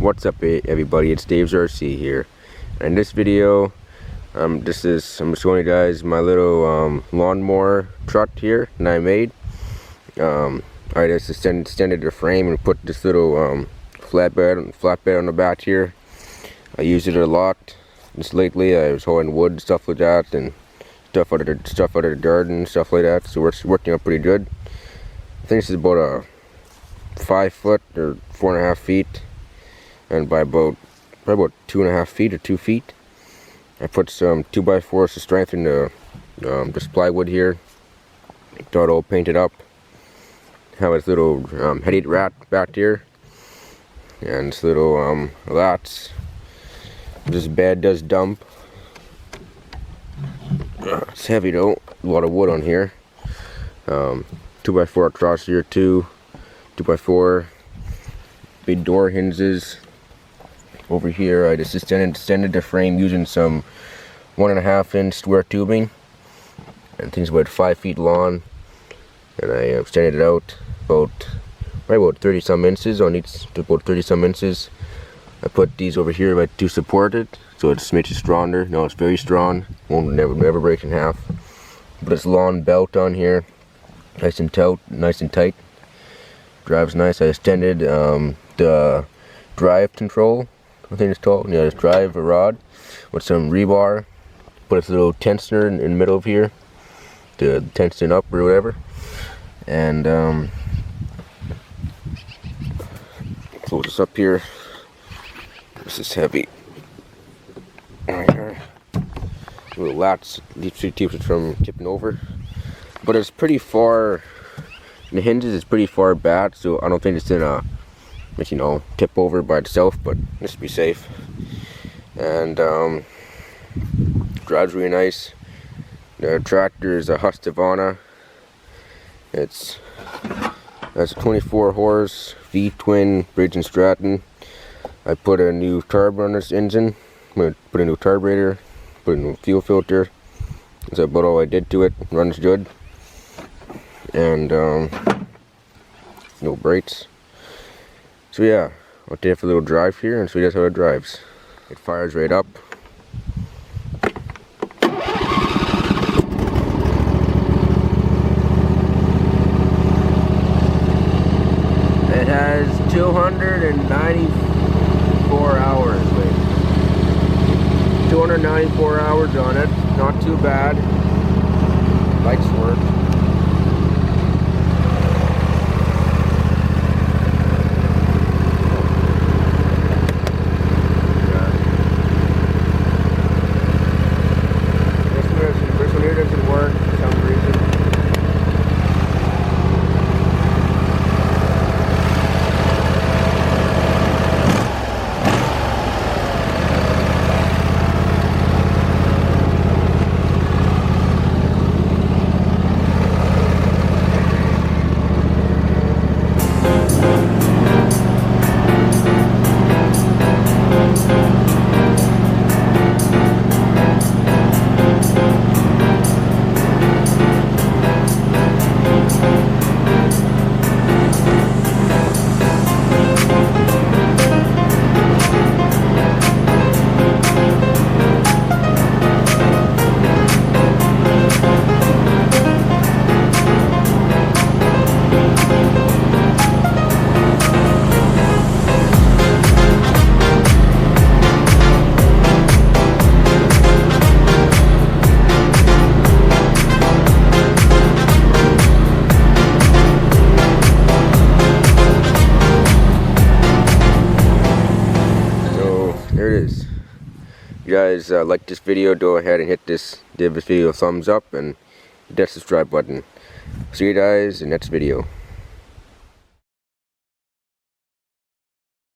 What's up, everybody? It's Dave's RC here. And in this video, I'm just showing you guys my little lawnmower truck here that I made. I just extended the frame and put this little flatbed on the back here. I use it a lot. Just lately, I was hauling wood and stuff like that, and stuff out of the garden and stuff like that. So it's working out pretty good. I think this is about a 5 foot or 4.5 feet, and by probably about 2.5 feet or 2 feet. I put some 2x4s to strengthen this plywood here. Got it all painted up. Have this little head rat back here, and this little lats. This bed does dump. It's heavy though. A lot of wood on here. 2x4 across here too. 2x4. Big door hinges. Over here, I just extended the frame using some 1.5 inch square tubing. And things about 5 feet long. And I extended it out right about 30 some inches on each, about 30 some inches. I put these over here to support it, so it just makes it stronger. No, it's very strong. Won't never break in half. Put this long belt on here, nice and tight. Drives nice. I extended the drive control, I think it's called. Yeah, this drive rod with some rebar. Put this little tensioner in the middle of here to tension up or whatever. And close this up here. This is heavy. Right here. Little lats keeps it from tipping over. But it's pretty far. The hinges is pretty far back, so I don't think it's gonna, tip over by itself. But just to be safe. And drives really nice. The tractor is a Husqvarna. It's a 24 horse V-twin Bridge and Stratton. I put a new carb on this engine. I'm going to put a new carburetor, put a new fuel filter. That's about all I did to it. It runs good. And no brakes. So yeah, I'll take it for a little drive here and show you guys how it drives. It fires right up. It has 294 hours. 294 hours on it. Not too bad. Lights work. This one here doesn't work for some reason. There it is. If you guys like this video, go ahead and give this video a thumbs up and hit that subscribe button. See you guys in the next video.